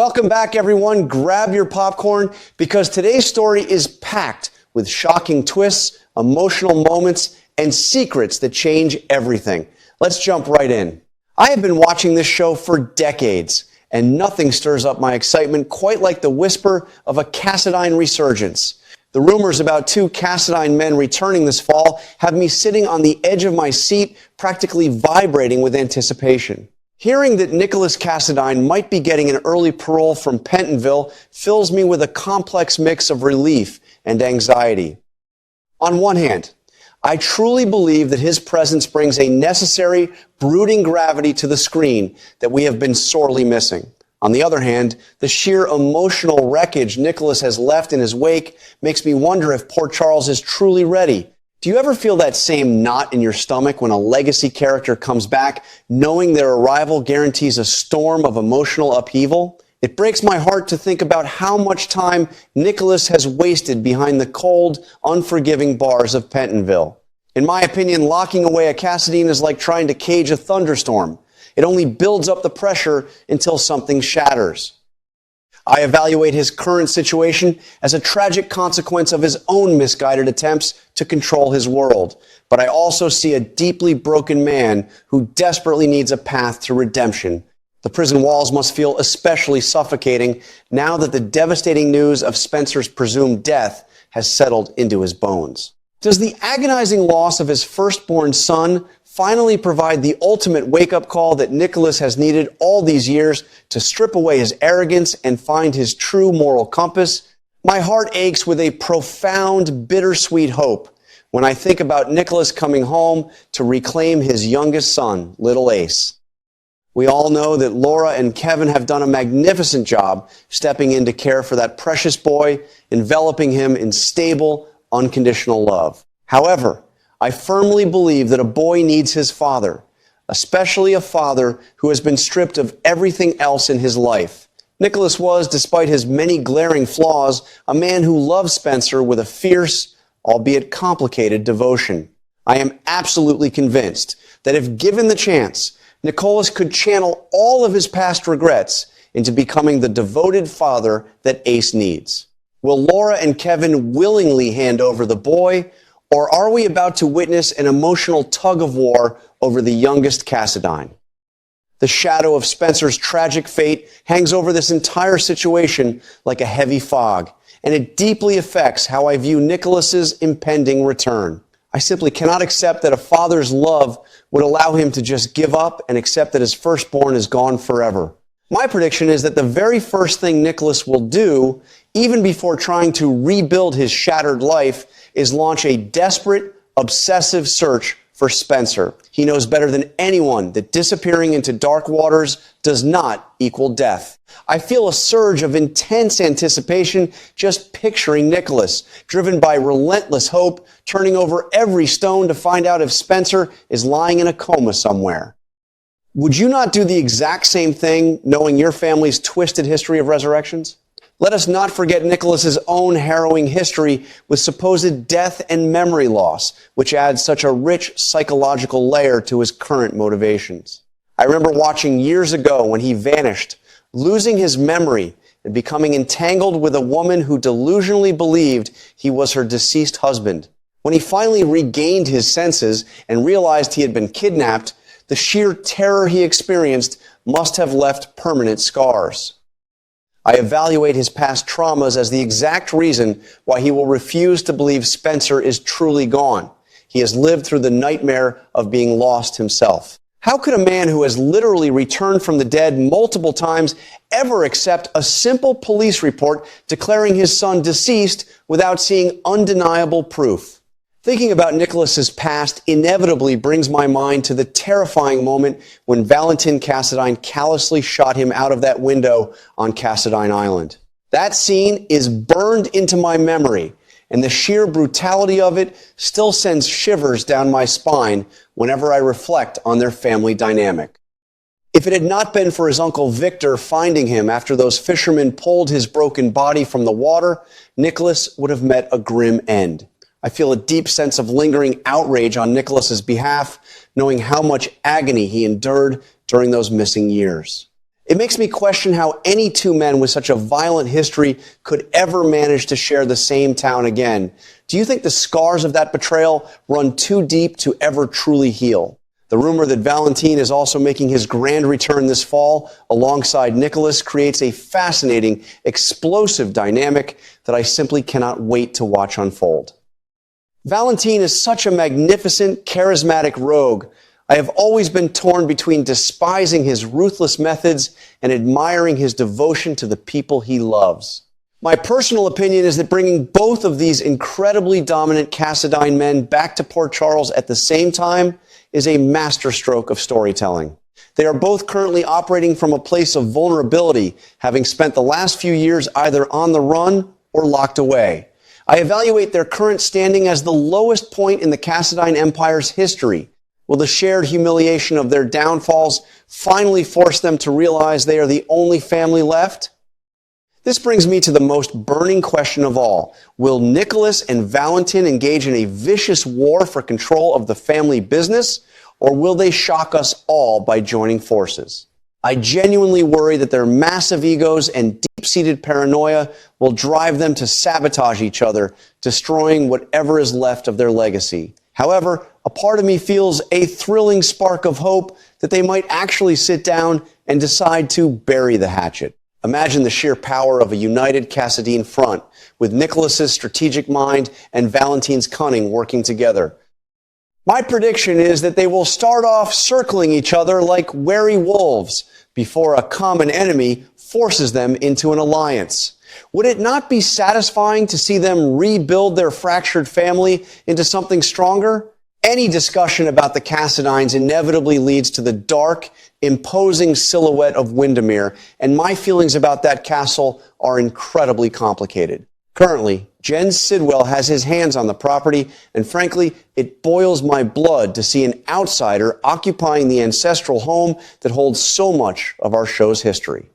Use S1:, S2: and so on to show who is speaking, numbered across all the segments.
S1: Welcome back, everyone. Grab your popcorn because today's story is packed with shocking twists, emotional moments, and secrets that change everything. Let's jump right in. I have been watching this show for decades, and nothing stirs up my excitement quite like the whisper of a Cassadine resurgence. The rumors about two Cassadine men returning this fall have me sitting on the edge of my seat, practically vibrating with anticipation. Hearing that Nikolas Cassadine might be getting an early parole from Pentonville fills me with a complex mix of relief and anxiety. On one hand, I truly believe that his presence brings a necessary, brooding gravity to the screen that we have been sorely missing. On the other hand, the sheer emotional wreckage Nikolas has left in his wake makes me wonder if Port Charles is truly ready. Do you ever feel that same knot in your stomach when a legacy character comes back, knowing their arrival guarantees a storm of emotional upheaval? It breaks my heart to think about how much time Nikolas has wasted behind the cold, unforgiving bars of Pentonville. In my opinion, locking away a Cassadine is like trying to cage a thunderstorm. It only builds up the pressure until something shatters. I evaluate his current situation as a tragic consequence of his own misguided attempts to control his world. But I also see a deeply broken man who desperately needs a path to redemption. The prison walls must feel especially suffocating now that the devastating news of Spencer's presumed death has settled into his bones. Does the agonizing loss of his firstborn son finally provide the ultimate wake-up call that Nikolas has needed all these years to strip away his arrogance and find his true moral compass? My heart aches with a profound, bittersweet hope when I think about Nikolas coming home to reclaim his youngest son, little Ace. We all know that Laura and Kevin have done a magnificent job stepping in to care for that precious boy, enveloping him in stable, unconditional love. However, I firmly believe that a boy needs his father, especially a father who has been stripped of everything else in his life. Nikolas was, despite his many glaring flaws, a man who loved Spencer with a fierce, albeit complicated, devotion. I am absolutely convinced that if given the chance, Nikolas could channel all of his past regrets into becoming the devoted father that Ace needs. Will Laura and Kevin willingly hand over the boy, or are we about to witness an emotional tug-of-war over the youngest Cassadine? The shadow of Spencer's tragic fate hangs over this entire situation like a heavy fog, and it deeply affects how I view Nikolas's impending return. I simply cannot accept that a father's love would allow him to just give up and accept that his firstborn is gone forever. My prediction is that the very first thing Nikolas will do, even before trying to rebuild his shattered life, is launch a desperate, obsessive search for Spencer. He knows better than anyone that disappearing into dark waters does not equal death. I feel a surge of intense anticipation just picturing Nikolas, driven by relentless hope, turning over every stone to find out if Spencer is lying in a coma somewhere. Would you not do the exact same thing, knowing your family's twisted history of resurrections? Let us not forget Nikolas's own harrowing history with supposed death and memory loss, which adds such a rich psychological layer to his current motivations. I remember watching years ago when he vanished, losing his memory and becoming entangled with a woman who delusionally believed he was her deceased husband. When he finally regained his senses and realized he had been kidnapped, the sheer terror he experienced must have left permanent scars. I evaluate his past traumas as the exact reason why he will refuse to believe Spencer is truly gone. He has lived through the nightmare of being lost himself. How could a man who has literally returned from the dead multiple times ever accept a simple police report declaring his son deceased without seeing undeniable proof? Thinking about Nikolas's past inevitably brings my mind to the terrifying moment when Valentin Cassadine callously shot him out of that window on Cassadine Island. That scene is burned into my memory, and the sheer brutality of it still sends shivers down my spine whenever I reflect on their family dynamic. If it had not been for his uncle Victor finding him after those fishermen pulled his broken body from the water, Nikolas would have met a grim end. I feel a deep sense of lingering outrage on Nikolas's behalf, knowing how much agony he endured during those missing years. It makes me question how any two men with such a violent history could ever manage to share the same town again. Do you think the scars of that betrayal run too deep to ever truly heal? The rumor that Valentin is also making his grand return this fall alongside Nikolas creates a fascinating, explosive dynamic that I simply cannot wait to watch unfold. Valentin is such a magnificent, charismatic rogue. I have always been torn between despising his ruthless methods and admiring his devotion to the people he loves. My personal opinion is that bringing both of these incredibly dominant Cassadine men back to Port Charles at the same time is a masterstroke of storytelling. They are both currently operating from a place of vulnerability, having spent the last few years either on the run or locked away. I evaluate their current standing as the lowest point in the Cassadine Empire's history. Will the shared humiliation of their downfalls finally force them to realize they are the only family left? This brings me to the most burning question of all. Will Nikolas and Valentin engage in a vicious war for control of the family business, or will they shock us all by joining forces? I genuinely worry that their massive egos and deep-seated paranoia will drive them to sabotage each other, destroying whatever is left of their legacy. However, a part of me feels a thrilling spark of hope that they might actually sit down and decide to bury the hatchet. Imagine the sheer power of a united Cassadine front, with Nikolas's strategic mind and Valentin's cunning working together. My prediction is that they will start off circling each other like wary wolves before a common enemy forces them into an alliance. Would it not be satisfying to see them rebuild their fractured family into something stronger? Any discussion about the Cassadines inevitably leads to the dark, imposing silhouette of Windermere, and my feelings about that castle are incredibly complicated. Currently, Jens Sidwell has his hands on the property, and frankly, it boils my blood to see an outsider occupying the ancestral home that holds so much of our show's history.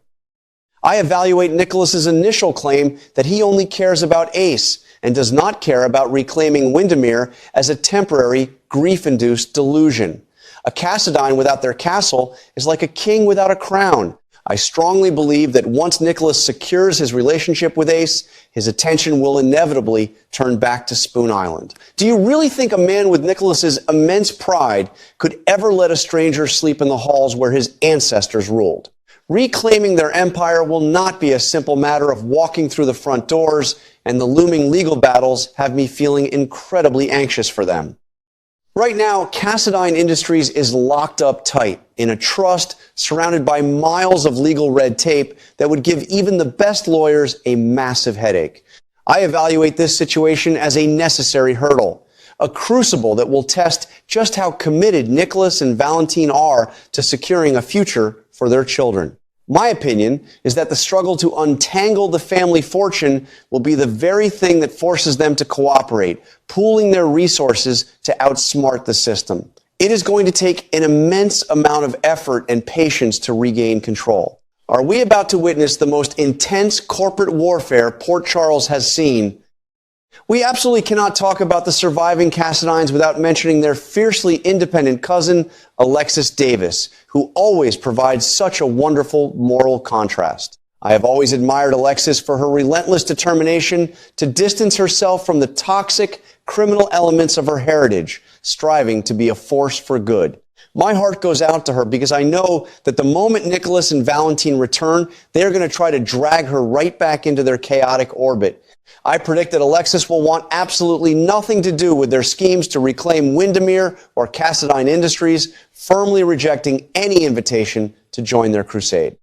S1: I evaluate Nikolas's initial claim that he only cares about Ace and does not care about reclaiming Windermere as a temporary, grief-induced delusion. A Cassadine without their castle is like a king without a crown. I strongly believe that once Nikolas secures his relationship with Ace, his attention will inevitably turn back to Spoon Island. Do you really think a man with Nikolas's immense pride could ever let a stranger sleep in the halls where his ancestors ruled? Reclaiming their empire will not be a simple matter of walking through the front doors, and the looming legal battles have me feeling incredibly anxious for them. Right now, Cassadine Industries is locked up tight in a trust surrounded by miles of legal red tape that would give even the best lawyers a massive headache. I evaluate this situation as a necessary hurdle, a crucible that will test just how committed Nikolas and Valentin are to securing a future for their children. My opinion is that the struggle to untangle the family fortune will be the very thing that forces them to cooperate, pooling their resources to outsmart the system. It is going to take an immense amount of effort and patience to regain control. Are we about to witness the most intense corporate warfare Port Charles has seen? We absolutely cannot talk about the surviving Cassadines without mentioning their fiercely independent cousin, Alexis Davis, who always provides such a wonderful moral contrast. I have always admired Alexis for her relentless determination to distance herself from the toxic, criminal elements of her heritage, striving to be a force for good. My heart goes out to her because I know that the moment Nikolas and Valentin return, they are going to try to drag her right back into their chaotic orbit. I predict that Alexis will want absolutely nothing to do with their schemes to reclaim Windermere or Cassadine Industries, firmly rejecting any invitation to join their crusade.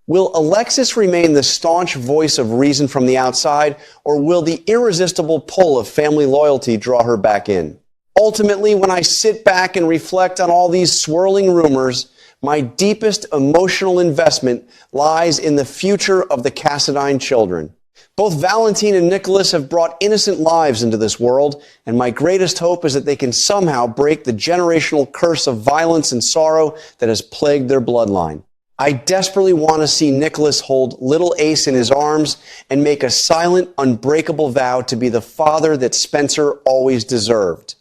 S1: Will Alexis remain the staunch voice of reason from the outside, or will the irresistible pull of family loyalty draw her back in? Ultimately, when I sit back and reflect on all these swirling rumors, my deepest emotional investment lies in the future of the Cassadine children. Both Valentin and Nikolas have brought innocent lives into this world, and my greatest hope is that they can somehow break the generational curse of violence and sorrow that has plagued their bloodline. I desperately want to see Nikolas hold little Ace in his arms and make a silent, unbreakable vow to be the father that Spencer always deserved.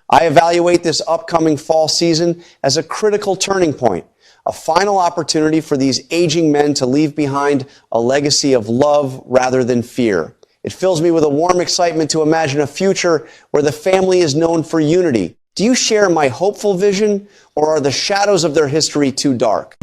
S1: I evaluate this upcoming fall season as a critical turning point, a final opportunity for these aging men to leave behind a legacy of love rather than fear. It fills me with a warm excitement to imagine a future where the family is known for unity. Do you share my hopeful vision, or are the shadows of their history too dark?